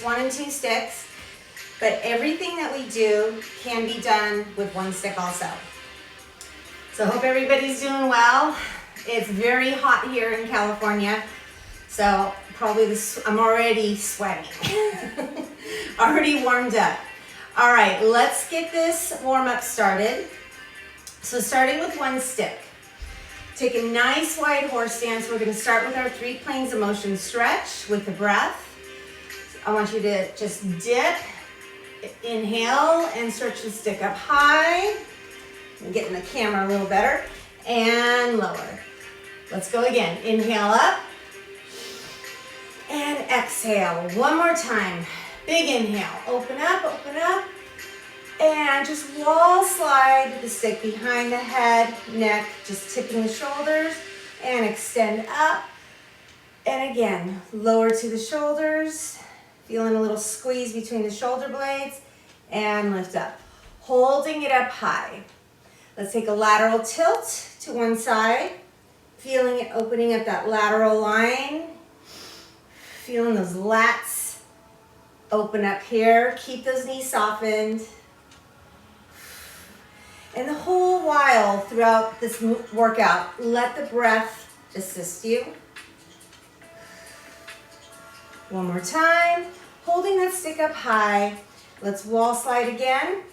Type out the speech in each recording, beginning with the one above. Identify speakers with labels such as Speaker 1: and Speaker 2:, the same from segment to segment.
Speaker 1: 1 and 2 sticks, but everything that we do can be done with 1 stick also. So I hope everybody's doing well. It's very hot here in California, so probably I'm already sweating. Already warmed up. All right, let's get this warm up started. So starting with 1 stick. Take a nice wide horse stance. We're going to start with our 3 planes of motion stretch with the breath. I want you to just dip, inhale, and stretch the stick up high. I'm getting the camera a little better. And lower. Let's go again. Inhale up. And exhale. One more time. Big inhale. Open up, and just wall slide the stick behind the head, neck, just tipping the shoulders, and extend up. And again, lower to the shoulders, feeling a little squeeze between the shoulder blades, and lift up. Holding it up high. Let's take a lateral tilt to one side, feeling it opening up that lateral line, feeling those lats open up here. Keep those knees softened. And the whole while throughout this workout, let the breath assist you. One more time, holding that stick up high. Let's wall slide again.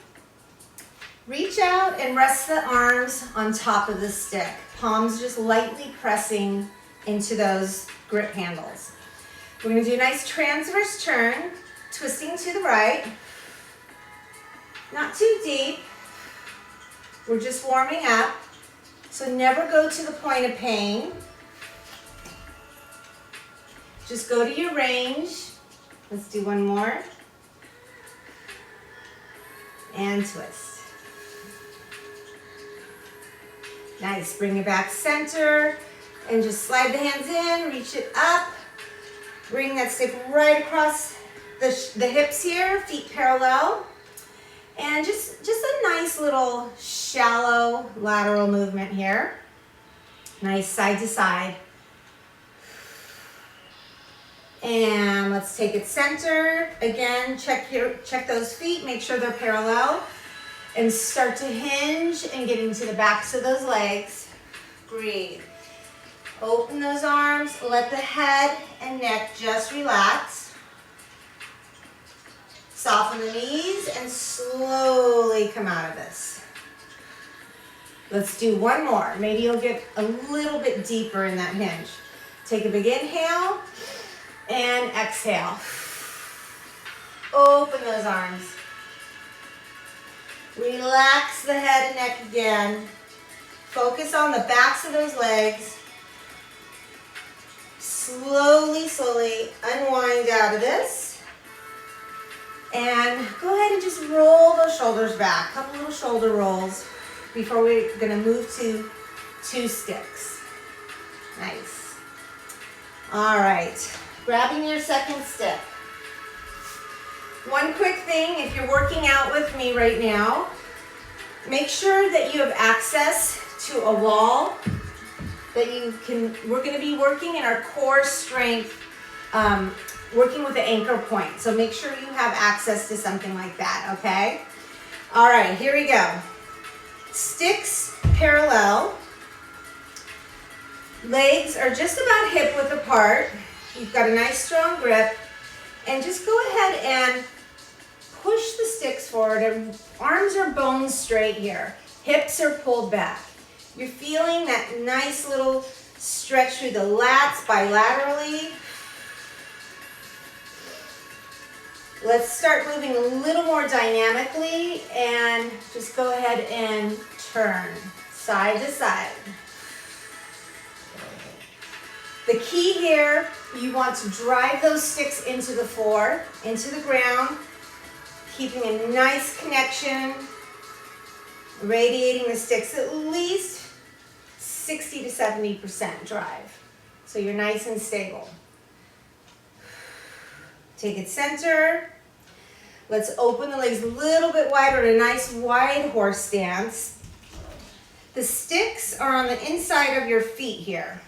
Speaker 1: Reach out and rest the arms on top of the stick. Palms just lightly pressing into those grip handles. We're going to do a nice transverse turn, twisting to the right. Not too deep. We're just warming up, so never go to the point of pain. Just go to your range. Let's do one more. And twist. Nice, bring it back center, and just slide the hands in, reach it up. Bring that stick right across the hips here, feet parallel. And just a nice little shallow lateral movement here. Nice side to side. And let's take it center. Again, check those feet, make sure they're parallel. And start to hinge and get into the backs of those legs. Breathe. Open those arms, let the head and neck just relax. Soften the knees and slowly come out of this. Let's do one more. Maybe you'll get a little bit deeper in that hinge. Take a big inhale and exhale. Open those arms. Relax the head and neck again. Focus on the backs of those legs. Slowly unwind out of this. And go ahead and just roll those shoulders back. A couple little shoulder rolls before we're going to move to 2 sticks. Nice. All right. Grabbing your second stick. One quick thing, if you're working out with me right now, make sure that you have access to a wall that we're going to be working in our core strength, working with the anchor point. So make sure you have access to something like that, okay? All right, here we go. Sticks parallel. Legs are just about hip width apart. You've got a nice strong grip. And just go ahead and push the sticks forward. And arms are bone straight here. Hips are pulled back. You're feeling that nice little stretch through the lats bilaterally. Let's start moving a little more dynamically and just go ahead and turn side to side. The key here, you want to drive those sticks into the floor, into the ground, keeping a nice connection, radiating the sticks at least 60 to 70% drive. So you're nice and stable. Take it center. Let's open the legs a little bit wider in a nice wide horse stance. The sticks are on the inside of your feet here.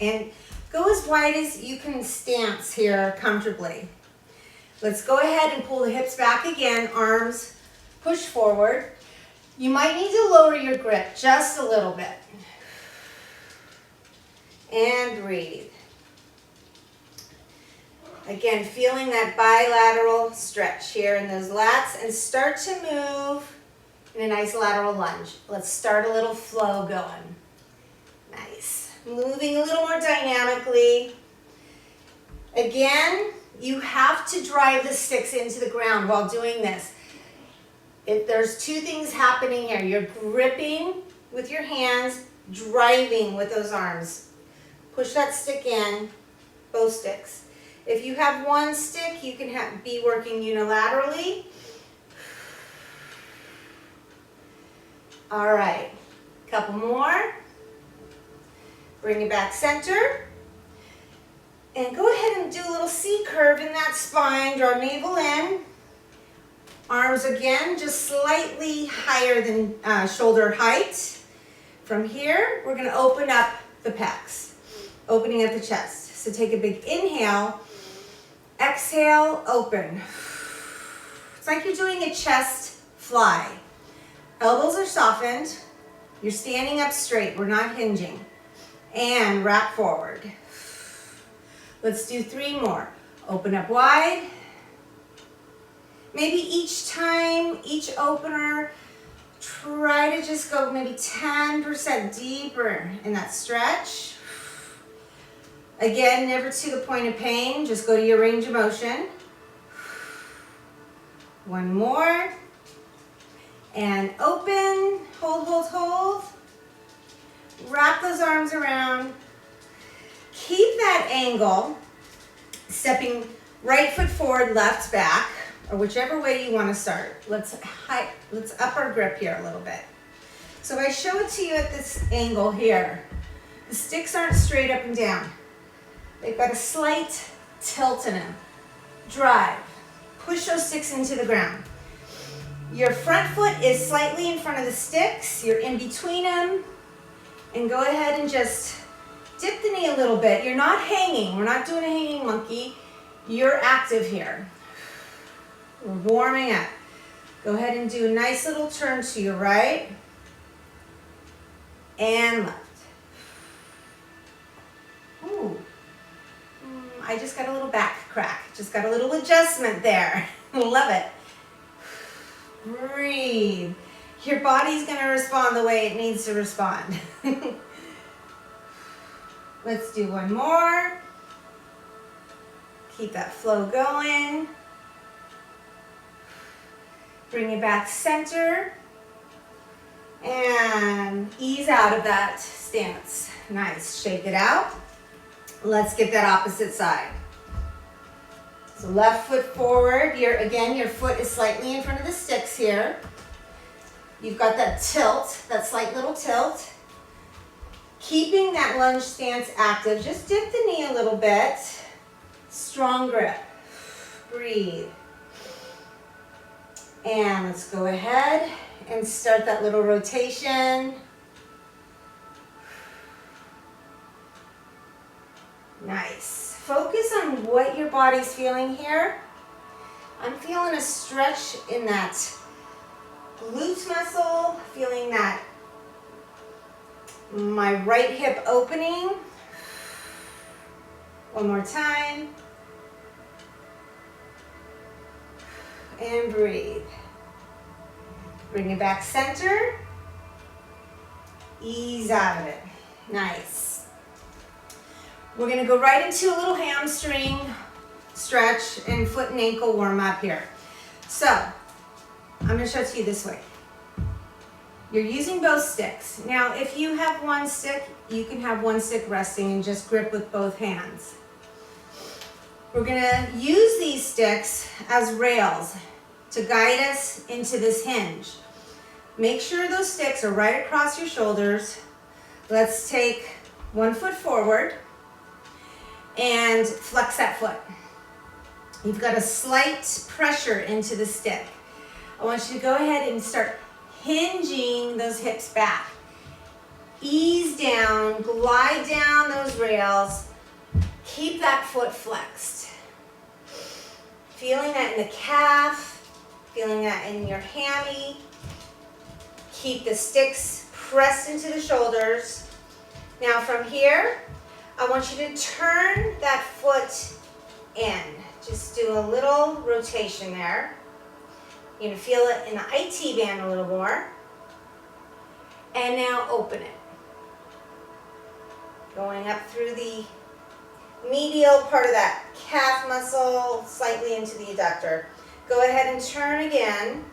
Speaker 1: And go as wide as you can stance here comfortably. Let's go ahead and pull the hips back again, arms push forward. You might need to lower your grip just a little bit. And breathe. Again, feeling that bilateral stretch here in those lats, and start to move in a nice lateral lunge. Let's start a little flow going. Nice. Moving a little more dynamically. Again, you have to drive the sticks into the ground while doing this. There's two things happening here. You're gripping with your hands, driving with those arms. Push that stick in, both sticks. If you have one stick, you can be working unilaterally. All right, couple more. Bring it back center. And go ahead and do a little C curve in that spine. Draw navel in. Arms again, just slightly higher than shoulder height. From here, we're gonna open up the pecs, opening up the chest. So take a big inhale, exhale, open. It's like you're doing a chest fly. Elbows are softened. You're standing up straight, we're not hinging. And wrap forward. Let's do 3 more. Open up wide. Maybe each time, each opener, try to just go maybe 10% deeper in that stretch. Again, never to the point of pain, just go to your range of motion. 1 more. And open, hold, hold, hold. Wrap those arms around. Keep that angle, stepping right foot forward, left back, or whichever way you want to start. Let's up our grip here a little bit. So if I show it to you at this angle here, the sticks aren't straight up and down. They've got a slight tilt in them. Drive. Push those sticks into the ground. Your front foot is slightly in front of the sticks. You're in between them. And go ahead and just dip the knee a little bit. You're not hanging. We're not doing a hanging monkey. You're active here. We're warming up. Go ahead and do a nice little turn to your right and left. Ooh. I just got a little back crack. Just got a little adjustment there. Love it. Breathe. Your body's going to respond the way it needs to respond. Let's do 1 more. Keep that flow going. Bring it back center. And ease out of that stance. Nice. Shake it out. Let's get that opposite side. So left foot forward. Again, your foot is slightly in front of the sticks here. You've got that tilt, that slight little tilt. Keeping that lunge stance active. Just dip the knee a little bit. Strong grip. Breathe. And let's go ahead and start that little rotation. Nice. Focus on what your body's feeling here. I'm feeling a stretch in that glute muscle, feeling that my right hip opening. 1 more time. And breathe. Bring it back center. Ease out of it. Nice. We're going to go right into a little hamstring stretch and foot and ankle warm up here. So, I'm going to show it to you this way. You're using both sticks. Now, if you have one stick, you can have one stick resting and just grip with both hands. We're going to use these sticks as rails to guide us into this hinge. Make sure those sticks are right across your shoulders. Let's take 1 foot forward and flex that foot. You've got a slight pressure into the stick. I want you to go ahead and start hinging those hips back. Ease down, glide down those rails. Keep that foot flexed. Feeling that in the calf, feeling that in your hammy. Keep the sticks pressed into the shoulders. Now from here, I want you to turn that foot in. Just do a little rotation there. You're gonna feel it in the IT band a little more. And now open it. Going up through the medial part of that calf muscle, slightly into the adductor. Go ahead and turn again.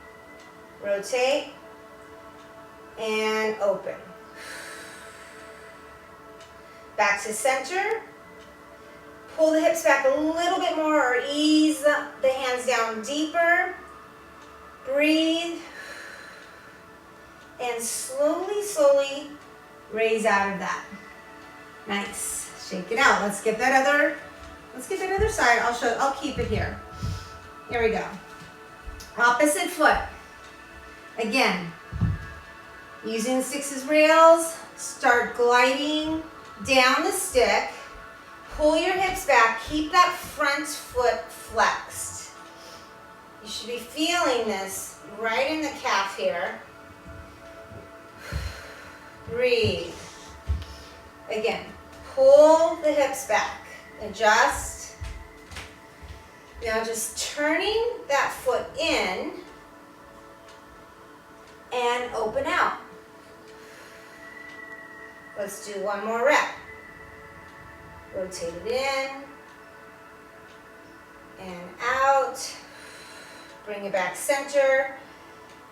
Speaker 1: Rotate and open. Back to center. Pull the hips back a little bit more or ease the hands down deeper. Breathe. And slowly, slowly raise out of that. Nice. Shake it out. Let's get that other side. I'll keep it here. Here we go. Opposite foot. Again, using the sticks as rails, start gliding down the stick. Pull your hips back. Keep that front foot flexed. You should be feeling this right in the calf here. Breathe. Again, pull the hips back. Adjust. Now just turning that foot in and open out. Let's do one more rep. Rotate it in and out. Bring it back center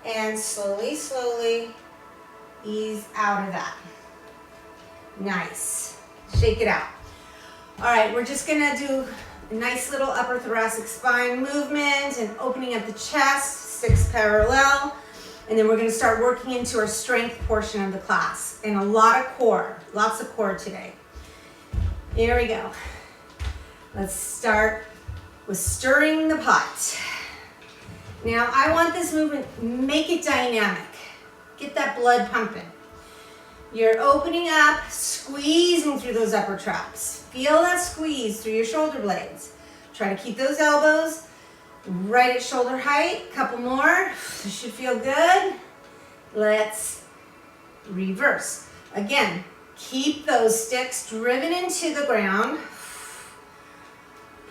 Speaker 1: and slowly, slowly ease out of that. Nice. Shake it out. All right, we're just gonna do a nice little upper thoracic spine movement and opening up the chest, six parallel. And then we're gonna start working into our strength portion of the class. And a lot of core, lots of core today. Here we go. Let's start with stirring the pot. Now I want this movement, make it dynamic. Get that blood pumping. You're opening up, squeezing through those upper traps. Feel that squeeze through your shoulder blades. Try to keep those elbows right at shoulder height. Couple more. This should feel good. Let's reverse. Again, keep those sticks driven into the ground.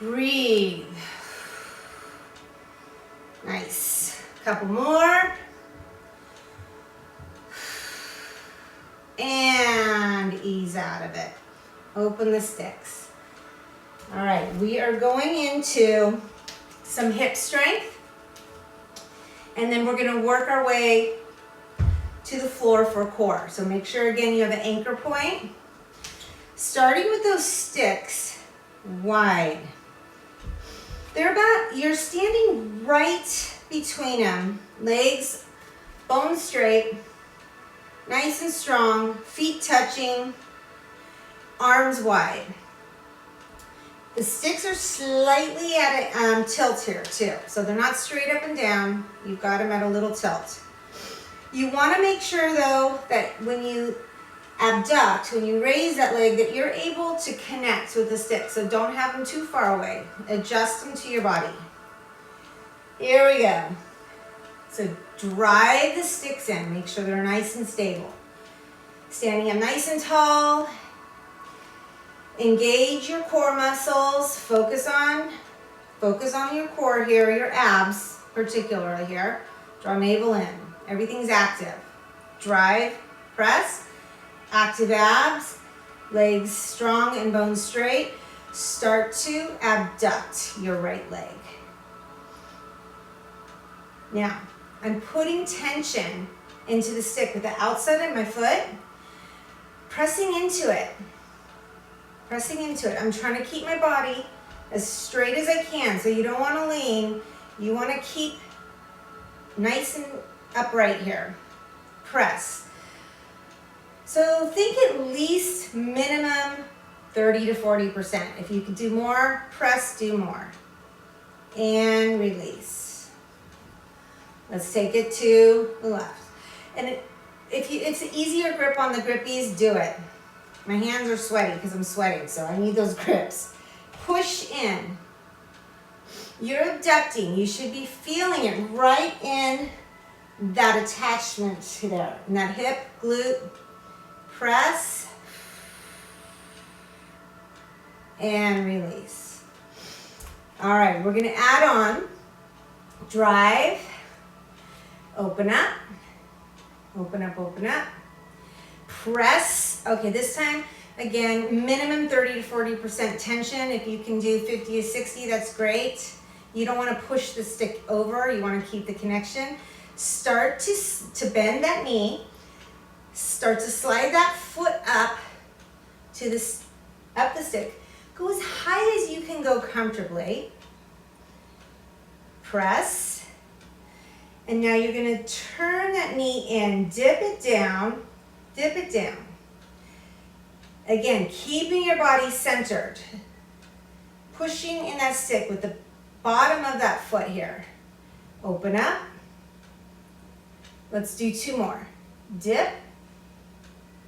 Speaker 1: Breathe. Nice. Couple more. And ease out of it. Open the sticks. All right, we are going into some hip strength. And then we're gonna work our way to the floor for core. So make sure again you have an anchor point. Starting with those sticks wide. You're standing right between them. Legs bone straight. Nice and strong, feet touching, arms wide. The sticks are slightly at a tilt here too. So they're not straight up and down. You've got them at a little tilt. You want to make sure though that when you abduct, when you raise that leg, that you're able to connect with the stick. So don't have them too far away. Adjust them to your body. Here we go. So drive the sticks in, make sure they're nice and stable. Standing up nice and tall. Engage your core muscles. Focus on your core here, your abs particularly here. Draw navel in. Everything's active. Drive, press, active abs, legs strong and bones straight. Start to abduct your right leg. Now, I'm putting tension into the stick with the outside of my foot, pressing into it. Pressing into it. I'm trying to keep my body as straight as I can. So you don't want to lean. You want to keep nice and upright here. Press. So think at least minimum 30 to 40%. If you can do more, press, do more. And release. Let's take it to the left. And if it's an easier grip on the grippies, do it. My hands are sweaty because I'm sweating, so I need those grips. Push in. you're abducting. You should be feeling it right in that attachment to there. In that hip, glute, press, and release. All right, we're gonna add on drive, open up, open up, open up, press. Okay, this time, again, minimum 30 to 40% tension. If you can do 50 to 60, that's great. You don't wanna push the stick over, you wanna keep the connection. Start to bend that knee, start to slide that foot up to this, up the stick. Go as high as you can go comfortably. Press. And now you're gonna turn that knee in, dip it down, dip it down. Again, keeping your body centered. Pushing in that stick with the bottom of that foot here. Open up. Let's do 2 more. Dip,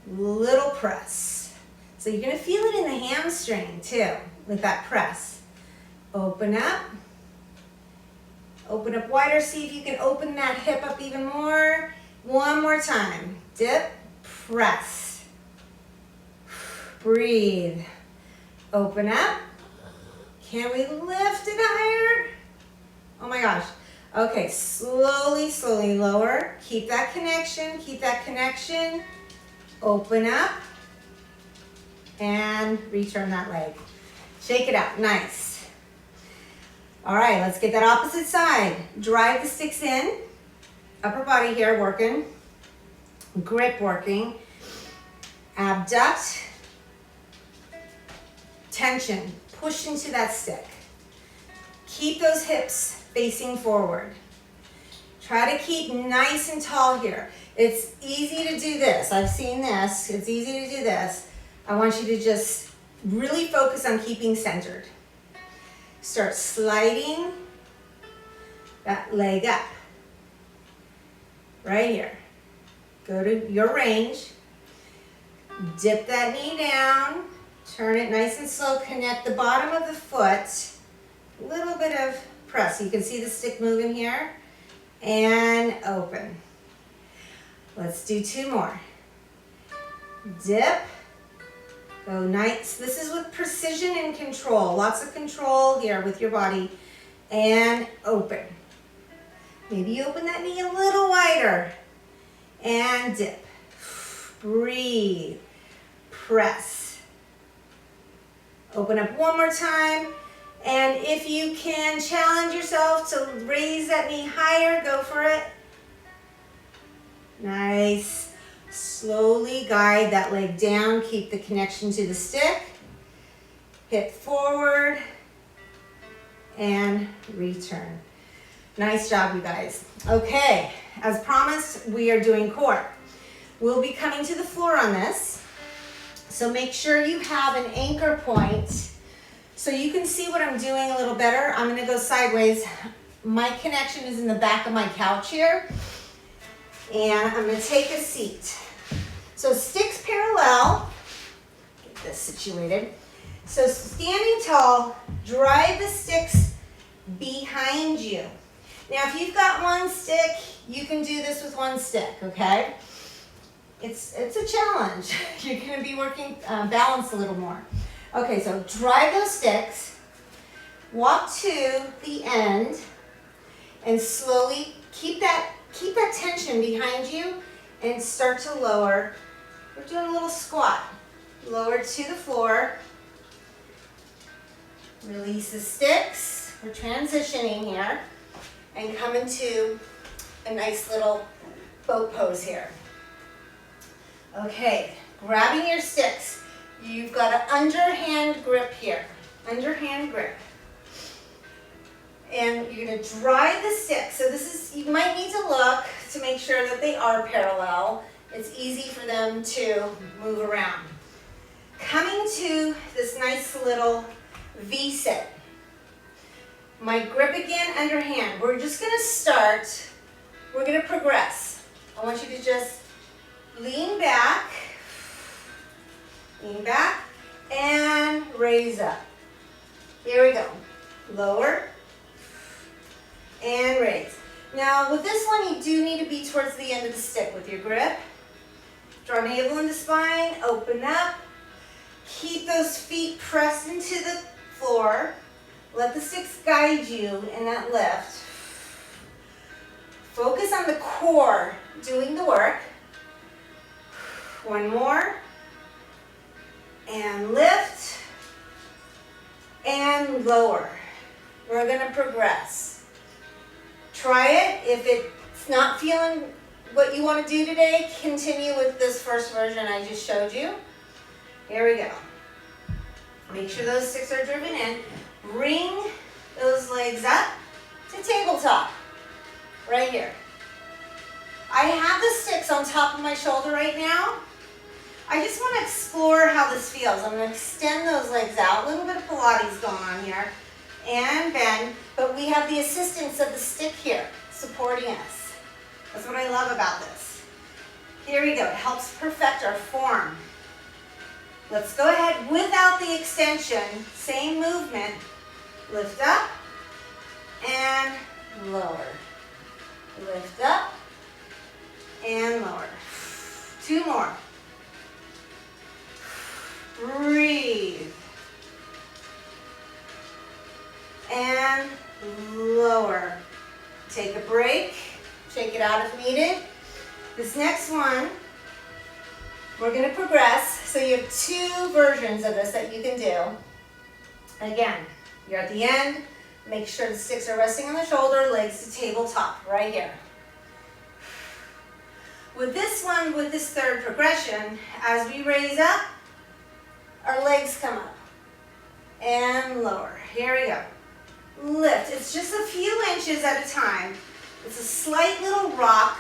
Speaker 1: little press. So you're gonna feel it in the hamstring too, with that press. Open up wider, see if you can open that hip up even more. One more time, dip, press. Breathe, open up. Can we lift it higher? Oh my gosh. Okay, slowly, slowly lower. Keep that connection, keep that connection. Open up and return that leg. Shake it out, nice. All right, let's get that opposite side. Drive the sticks in. Upper body here working. Grip working. Abduct. Tension, push into that stick. Keep those hips facing forward. Try to keep nice and tall here. It's easy to do this. I've seen this. It's easy to do this. I want you to just really focus on keeping centered. Start sliding that leg up. Right here. Go to your range. Dip that knee down. Turn it nice and slow. Connect the bottom of the foot. A little bit of press. You can see the stick moving here. And open. Let's do 2 more. Dip. Go nice. This is with precision and control. Lots of control here with your body. And open. Maybe you open that knee a little wider. And dip. Breathe. Press. Open up one more time. And if you can challenge yourself to raise that knee higher, go for it. Nice. Slowly guide that leg down. Keep the connection to the stick. Hip forward. And return. Nice job, you guys. Okay, as promised, we are doing core. We'll be coming to the floor on this. So make sure you have an anchor point so you can see what I'm doing a little better. I'm gonna go sideways. My connection is in the back of my couch here. And I'm gonna take a seat. So sticks parallel. Get this situated. So standing tall, drive the sticks behind you. Now if you've got one stick, you can do this with one stick, okay? It's a challenge. You're gonna be working balance a little more. Okay, so drive those sticks, walk to the end, and slowly keep that tension behind you and start to lower. We're doing a little squat. Lower to the floor. Release the sticks. We're transitioning here and come into a nice little boat pose here. Okay, grabbing your sticks. You've got an underhand grip here. Underhand grip. And you're gonna drive the sticks. So this is, you might need to look to make sure that they are parallel. It's easy for them to move around. Coming to this nice little V-sit. My grip again, underhand. We're just gonna start, we're gonna progress. I want you to just lean back, and raise up. Here we go. Lower, and raise. Now with this one, you do need to be towards the end of the stick with your grip. Draw navel into spine, open up. Keep those feet pressed into the floor. Let the sticks guide you in that lift. Focus on the core doing the work. One more. And lift. And lower. We're going to progress. Try it. If it's not feeling what you want to do today, continue with this first version I just showed you. Here we go. Make sure those sticks are driven in. Bring those legs up to tabletop. Right here. I have the sticks on top of my shoulder right now. I just want to explore how this feels. I'm going to extend those legs out. A little bit of Pilates going on here. And bend. But we have the assistance of the stick here supporting us. That's what I love about this. Here we go. It helps perfect our form. Let's go ahead without the extension. Same movement. Lift up and lower. Lift up and lower. Two more. Breathe. And lower. Take a break. Shake it out if needed. This next one, we're going to progress. So you have two versions of this that you can do. Again, you're at the end. Make sure the sticks are resting on the shoulder, legs to tabletop, right here. With this one, with this third progression, as we raise up, our legs come up and lower. Here we go. Lift. It's just a few inches at a time. It's a slight little rock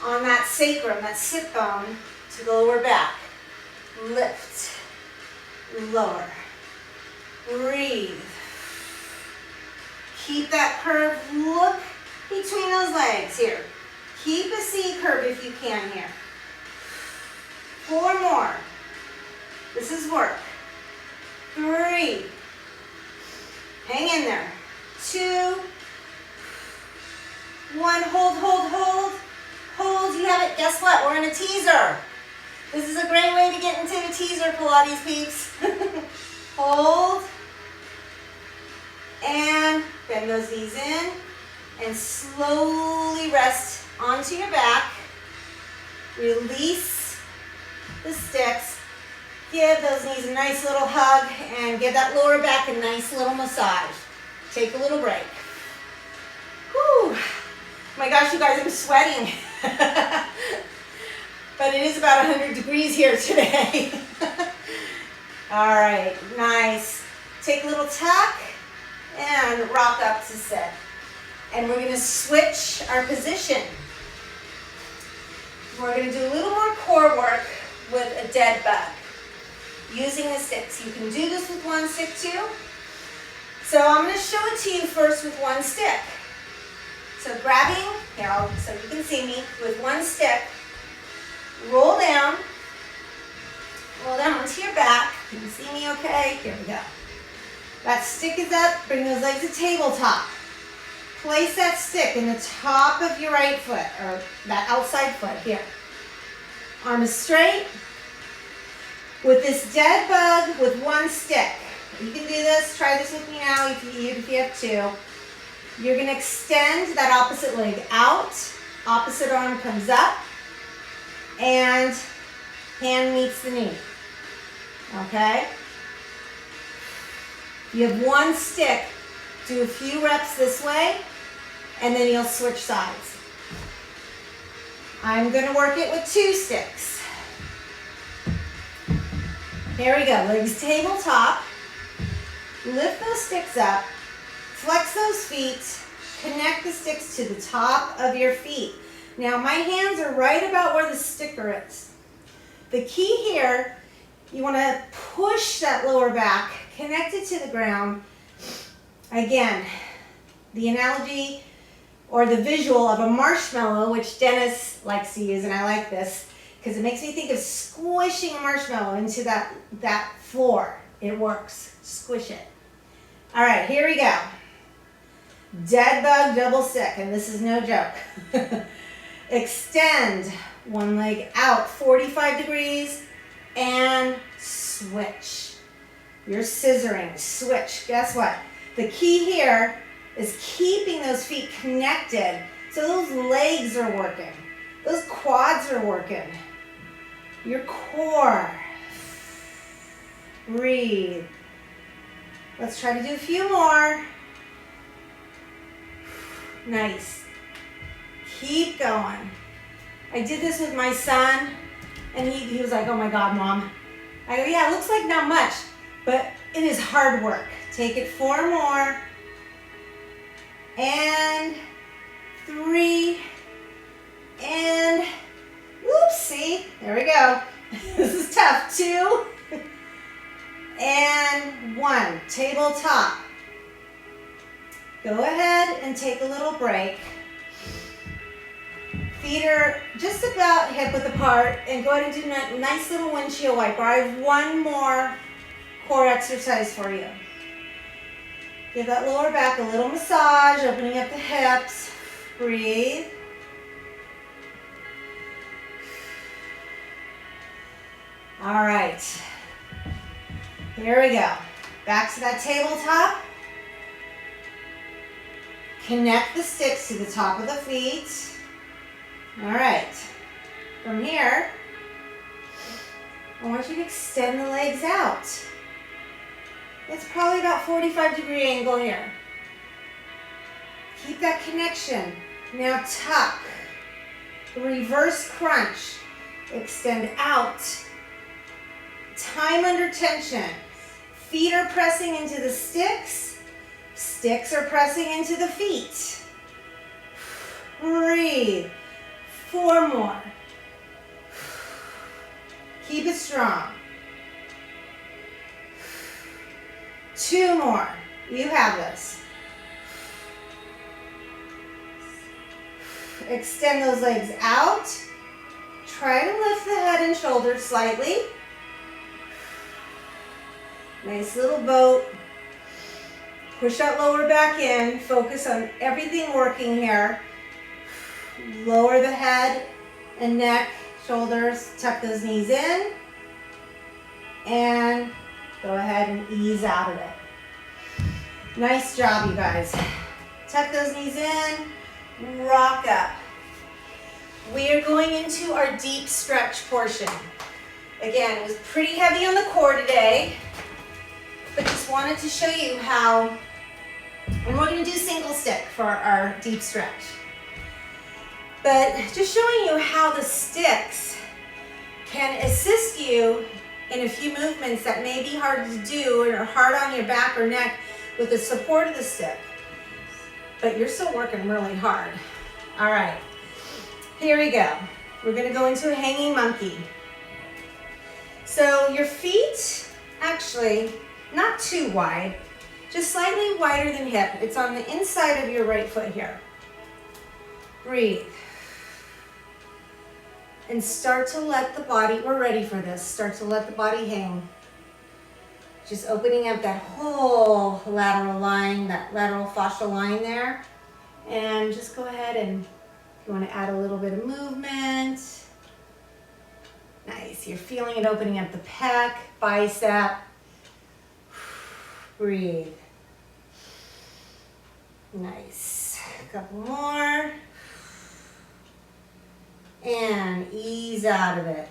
Speaker 1: on that sacrum, that sit bone, to the lower back. Lift. Lower. Breathe. Keep that curve. Look between those legs here. Keep a C curve if you can here. 4 more. This is work. 3. Hang in there. 2. 1. Hold, hold, hold. Hold. You have it. Guess what? We're in a teaser. This is a great way to get into a teaser, Pilates peeps. Hold. And bend those knees in. And slowly rest onto your back. Release the sticks. Give those knees a nice little hug and give that lower back a nice little massage. Take a little break. Whew. My gosh, you guys, I'm sweating. But it is about 100 degrees here today. All right, nice. Take a little tuck and rock up to sit. And we're going to switch our position. We're going to do a little more core work with a dead bug using the sticks. You can do this with one stick too. So I'm going to show it to you first with one stick. So grabbing, here, so you can see me, with one stick, roll down onto your back. You can see me okay? Here we go. That stick is up, bring those legs to tabletop. Place that stick in the top of your right foot, or that outside foot here. Arm is straight. With this dead bug with one stick. You can do this, try this with me now if you have two. You're going to extend that opposite leg out. Opposite arm comes up. And hand meets the knee. Okay? You have one stick. Do a few reps this way. And then you'll switch sides. I'm going to work it with 2 sticks. Here we go. Legs tabletop. Lift those sticks up. Flex those feet. Connect the sticks to the top of your feet. Now my hands are right about where the sticker is. The key here, you want to push that lower back, connect it to the ground. Again, the analogy or the visual of a marshmallow, which Dennis likes to use, and I like this, because it makes me think of squishing a marshmallow into that floor. It works. Squish it. All right, here we go. Dead bug double stick, and this is no joke. Extend one leg out 45 degrees and switch. You're scissoring, switch. Guess what? The key here is keeping those feet connected so those legs are working. Those quads are working. Your core. Breathe. Let's try to do a few more. Nice. Keep going. I did this with my son, and he was like, oh my God, Mom. I go, yeah, it looks like not much, but it is hard work. Take it 4 more. And 3. And, whoops, see? There we go. This is tough. 2. And 1. Tabletop. Go ahead and take a little break. Feet are just about hip width apart, and go ahead and do a nice little windshield wiper. I have 1 more core exercise for you. Give that lower back a little massage, opening up the hips. Breathe. All right. Here we go. Back to that tabletop. Connect the sticks to the top of the feet. All right. From here, I want you to extend the legs out. It's probably about 45-degree angle here. Keep that connection. Now tuck. Reverse crunch. Extend out. Time under tension. Feet are pressing into the sticks. Sticks are pressing into the feet. Breathe. 4 more. Keep it strong. 2 more. You have this. Extend those legs out. Try to lift the head and shoulders slightly. Nice little boat. Push that lower back in. Focus on everything working here. Lower the head and neck, shoulders. Tuck those knees in. And go ahead and ease out of it. Nice job, you guys. Tuck those knees in. Rock up. We are going into our deep stretch portion. Again, it was pretty heavy on the core today, but just wanted to show you how, and we're going to do single stick for our deep stretch. But just showing you how the sticks can assist you in a few movements that may be hard to do or hard on your back or neck with the support of the stick. But you're still working really hard. All right, here we go. We're going to go into a hanging monkey. So your feet, actually, not too wide, just slightly wider than hip. It's on the inside of your right foot here. Breathe. And start to let the body, we're ready for this, start to let the body hang. Just opening up that whole lateral line, that lateral fascial line there. And just go ahead and if you want to add a little bit of movement. Nice, you're feeling it opening up the pec, bicep. Breathe. Nice. A couple more. And ease out of it.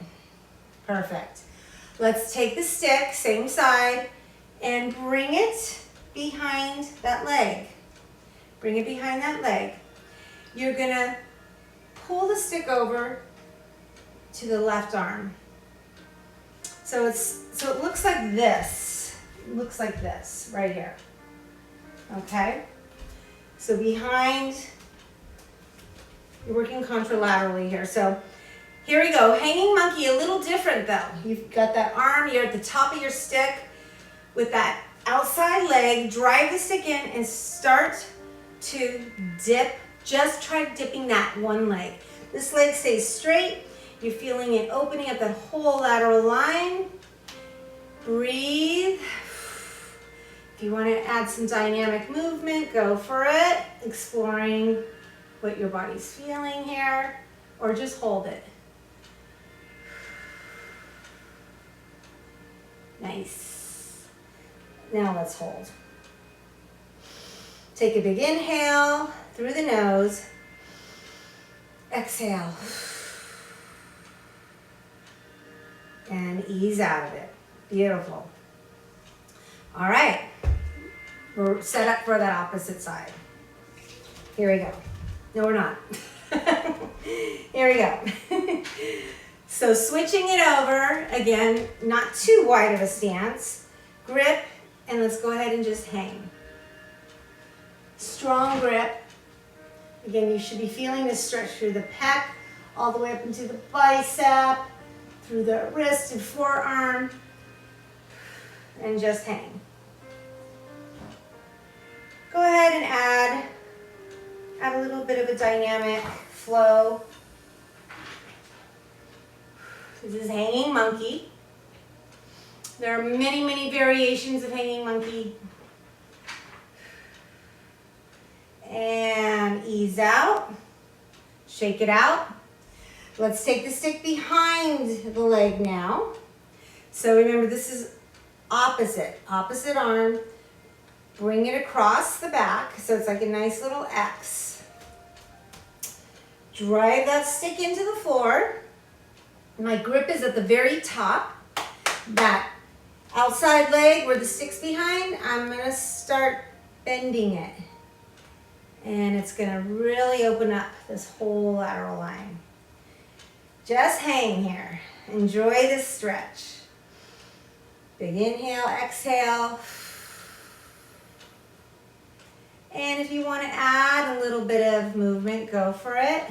Speaker 1: Perfect. Let's take the stick, same side, and bring it behind that leg. Bring it behind that leg. You're gonna pull the stick over to the left arm. So it looks like this. It looks like this right here. Okay? So behind, you're working contralaterally here. So here we go. Hanging monkey, a little different though. You've got that arm, you're at the top of your stick with that outside leg. Drive the stick in and start to dip. Just try dipping that one leg. This leg stays straight. You're feeling it opening up that whole lateral line. Breathe. If you want to add some dynamic movement, go for it. Exploring what your body's feeling here, or just hold it. Nice. Now let's hold. Take a big inhale through the nose. Exhale. And ease out of it. Beautiful. All right. We're set up for that opposite side. Here we go. No, we're not. Here we go. So switching it over, again, not too wide of a stance. Grip, and let's go ahead and just hang. Strong grip. Again, you should be feeling this stretch through the pec, all the way up into the bicep, through the wrist and forearm, and just hang. Go ahead and add a little bit of a dynamic flow. This is hanging monkey. There are many, many variations of hanging monkey. And ease out. Shake it out. Let's take the stick behind the leg now. So remember, this is opposite arm. Bring it across the back, so it's like a nice little X. Drive that stick into the floor. My grip is at the very top. That outside leg where the stick's behind, I'm gonna start bending it. And it's gonna really open up this whole lateral line. Just hang here. Enjoy this stretch. Big inhale, exhale. And if you want to add a little bit of movement, go for it.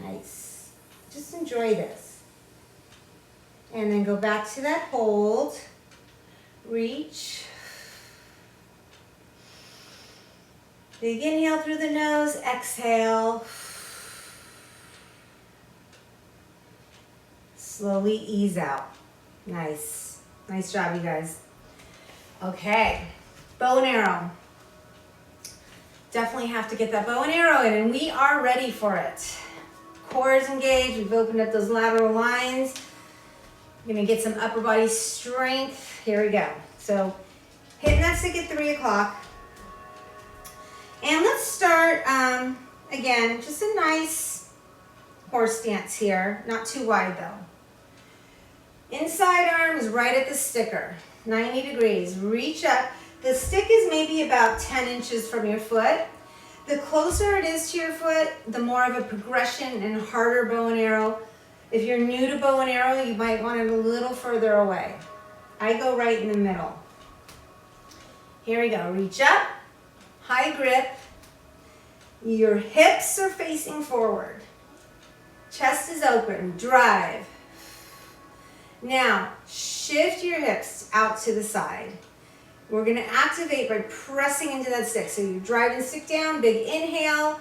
Speaker 1: Nice. Just enjoy this. And then go back to that hold. Reach. Big inhale through the nose, exhale. Slowly ease out. Nice. Nice job, you guys. Okay, bow and arrow. Definitely have to get that bow and arrow in, and we are ready for it. Core is engaged. We've opened up those lateral lines. We're gonna get some upper body strength. Here we go. So hitting that stick at 3 o'clock. And let's start, again, just a nice horse stance here. Not too wide though. Inside arm is right at the sticker. 90 degrees. Reach up. The stick is maybe about 10 inches from your foot. The closer it is to your foot, the more of a progression and harder bow and arrow. If you're new to bow and arrow, you might want it a little further away. I go right in the middle. Here we go. Reach up. High grip. Your hips are facing forward. Chest is open. Drive. Now, shift your hips out to the side. We're gonna activate by pressing into that stick. So you're driving the stick down, big inhale,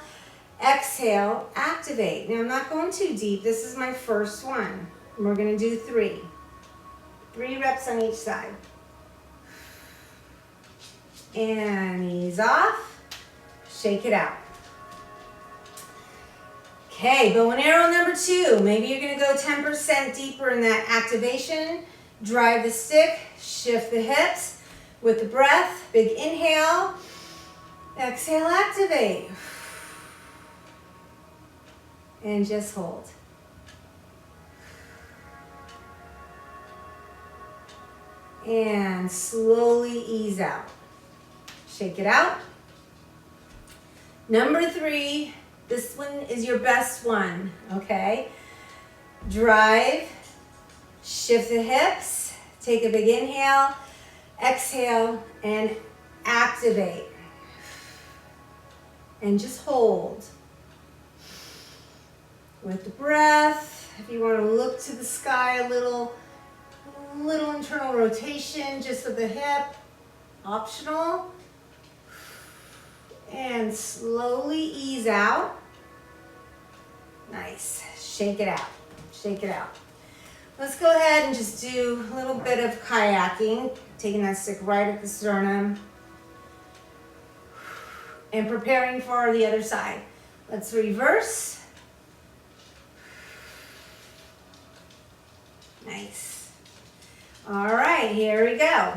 Speaker 1: exhale, activate. Now I'm not going too deep. This is my first one. And we're gonna do 3. 3 reps on each side. And ease off, shake it out. Okay, bow and arrow number 2. Maybe you're gonna go 10% deeper in that activation. Drive the stick, shift the hips with the breath. Big inhale, exhale, activate. And just hold. And slowly ease out. Shake it out. Number 3. This one is your best one, okay? Drive, shift the hips, take a big inhale, exhale, and activate. And just hold. With the breath, if you want to look to the sky, a little internal rotation just of the hip, optional. And slowly ease out. Nice. Shake it out. Shake it out. Let's go ahead and just do a little bit of kayaking, taking that stick right at the sternum and preparing for the other side. Let's reverse. Nice. All right, here we go.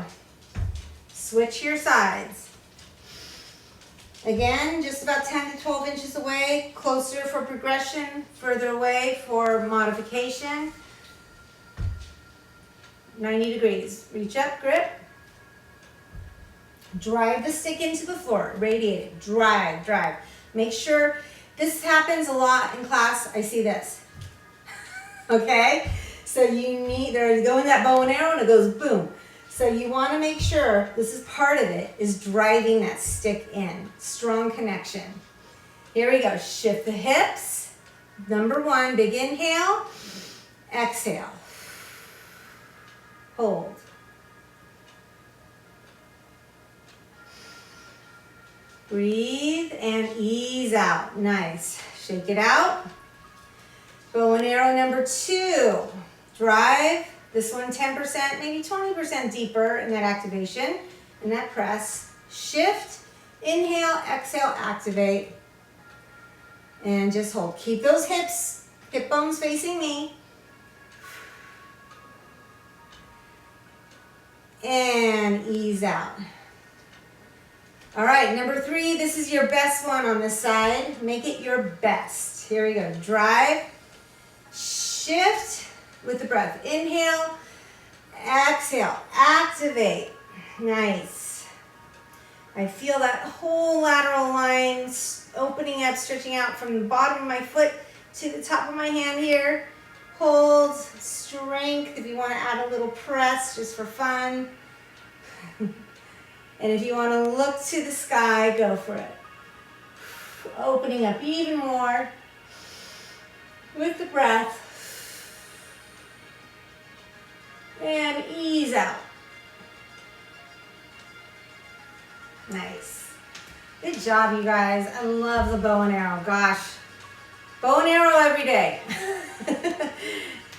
Speaker 1: Switch your sides. Again, just about 10 to 12 inches away, closer for progression, further away for modification. 90 degrees. Reach up, grip. Drive the stick into the floor, radiate it, drive, drive. Make sure, this happens a lot in class, I see this. Okay? So you need, they're going that bow and arrow and it goes boom. So you want to make sure, this is part of it, is driving that stick in. Strong connection. Here we go, shift the hips. Number one, big inhale, exhale. Hold. Breathe and ease out. Nice. Shake it out. Bow and arrow number two. Drive. This one 10%, maybe 20% deeper in that activation and that press. Shift, inhale, exhale, activate. And just hold. Keep those hips, hip bones facing me. And ease out. All right, number three, this is your best one on this side. Make it your best. Here we go. Drive, shift with the breath. Inhale, exhale, activate. Nice. I feel that whole lateral line opening up, stretching out from the bottom of my foot to the top of my hand here. Hold, strength, if you want to add a little press just for fun. And if you want to look to the sky, go for it. Opening up even more with the breath. And ease out. Nice. Good job, you guys. I love the bow and arrow. Gosh, bow and arrow every day.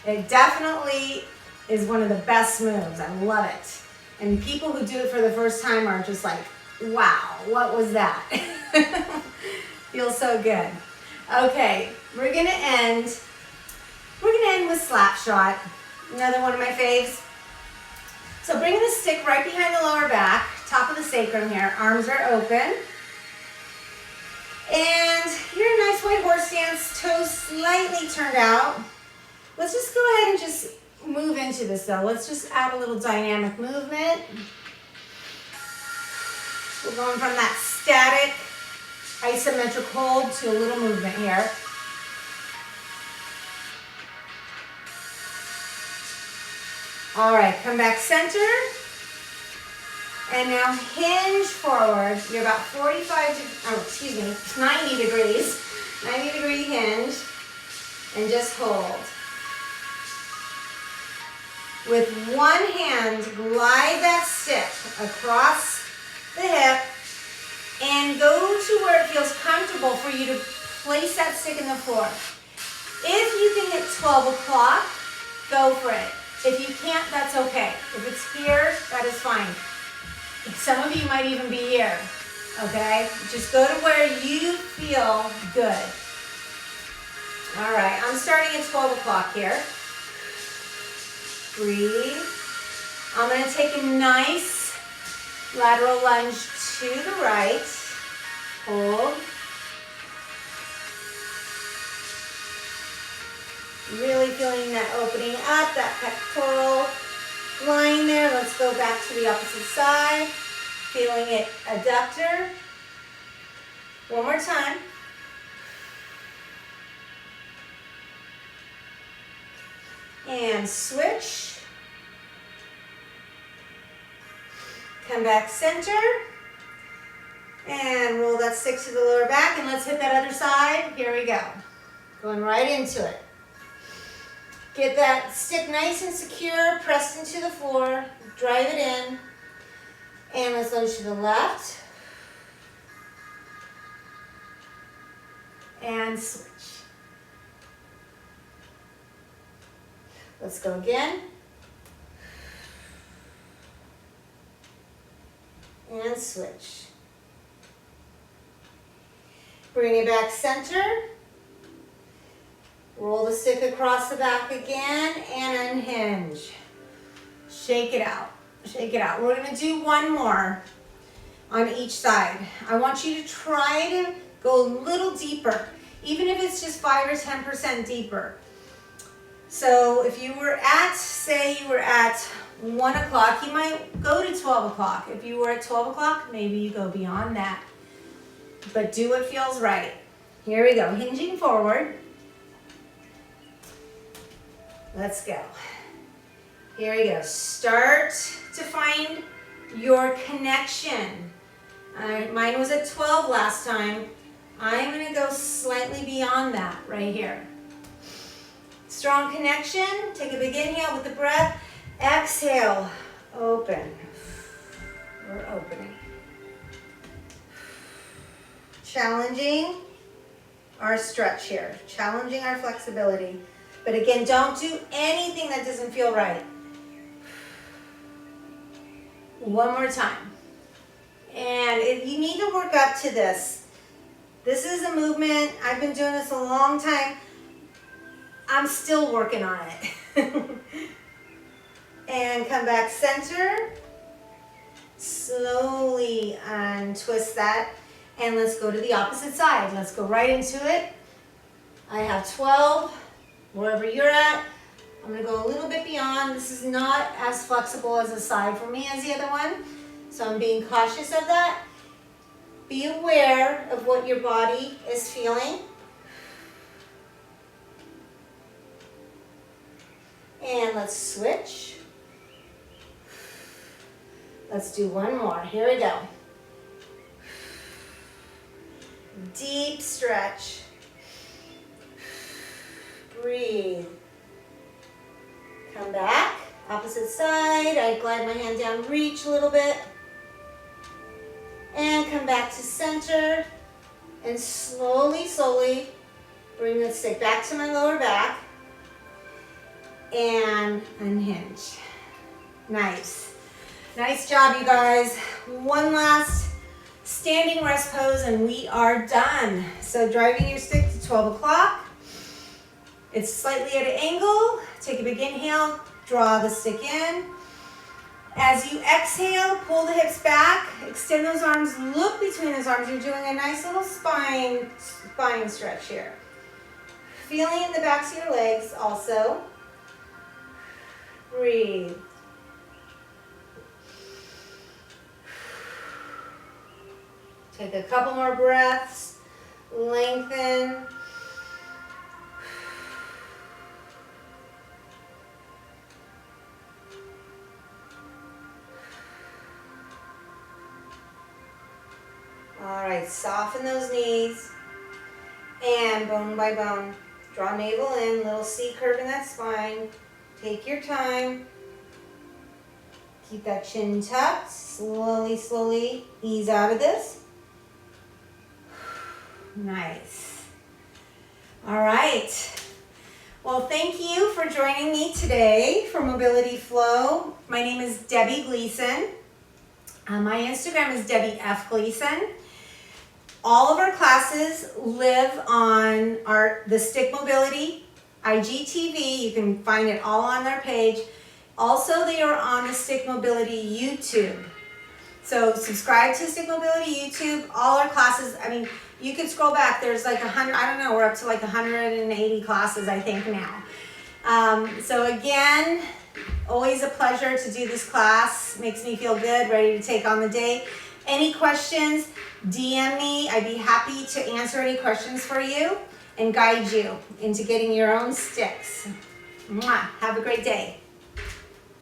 Speaker 1: It definitely is one of the best moves. I love it. And people who do it for the first time are just like, wow, what was that? Feels so good. Okay, we're gonna end with slap shot. Another one of my faves. So bring the stick right behind the lower back, top of the sacrum here. Arms are open. And you're in a nice white horse stance, toes slightly turned out. Let's just go ahead and just move into this though. Let's just add a little dynamic movement. We're going from that static isometric hold to a little movement here. All right, come back center. And now hinge forward. You're about 90 degrees. 90-degree hinge. And just hold. With one hand, glide that stick across the hip and go to where it feels comfortable for you to place that stick in the floor. If you can hit 12 o'clock, go for it. If you can't, that's okay. If it's here, that is fine. Some of you might even be here, okay? Just go to where you feel good. All right, I'm starting at 12 o'clock here. Breathe. I'm going to take a nice lateral lunge to the right. Hold. Really feeling that opening up, that pectoral line there. Let's go back to the opposite side. Feeling it, adductor. One more time. And switch. Come back center. And roll that stick to the lower back. And let's hit that other side. Here we go. Going right into it. Get that stick nice and secure, pressed into the floor. Drive it in. And let's lunge to the left. And switch. Let's go again. And switch. Bring it back center. Roll the stick across the back again and unhinge. Shake it out. Shake it out. We're going to do one more on each side. I want you to try to go a little deeper, even if it's just 5 or 10% deeper. So if you were at, say you were at 1 o'clock, you might go to 12 o'clock. If you were at 12 o'clock, maybe you go beyond that. But do what feels right. Here we go, hinging forward. Let's go. Here we go. Start to find your connection. Mine was at 12 last time. I'm going to go slightly beyond that right here. Strong connection. Take a big inhale with the breath. Exhale. Open. We're opening. Challenging our stretch here. Challenging our flexibility. But again, don't do anything that doesn't feel right. One more time. And you need to work up to this. This is a movement. I've been doing this a long time. I'm still working on it. And come back center. Slowly untwist that. And let's go to the opposite side. Let's go right into it. I have 12. Wherever you're at, I'm going to go a little bit beyond. This is not as flexible as a side for me as the other one. So I'm being cautious of that. Be aware of what your body is feeling. And let's switch. Let's do one more. Here we go. Deep stretch. Breathe. Come back. Opposite side. I glide my hand down, reach a little bit. And come back to center. And slowly, slowly bring the stick back to my lower back. And unhinge. Nice. Nice job, you guys. One last standing rest pose and we are done. So driving your stick to 12 o'clock. It's slightly at an angle. Take a big inhale, draw the stick in. As you exhale, pull the hips back, extend those arms, look between those arms. You're doing a nice little spine stretch here. Feeling in the backs of your legs also. Breathe. Take a couple more breaths, lengthen. All right, soften those knees and bone by bone. Draw navel in, little C curve in that spine. Take your time. Keep that chin tucked. Slowly, slowly ease out of this. Nice. All right. Well, thank you for joining me today for Mobility Flow. My name is Debbie Gleeson. My Instagram is Debbie F. Gleeson. All of our classes live on the Stick Mobility IGTV. You can find it all on their page. Also, they are on the Stick Mobility YouTube. So subscribe to Stick Mobility YouTube. All our classes, I mean, you can scroll back. There's like 100, I don't know, we're up to like 180 classes, I think now. So again, always a pleasure to do this class. Makes me feel good, ready to take on the day. Any questions, DM me. I'd be happy to answer any questions for you and guide you into getting your own sticks. Mwah. Have a great day.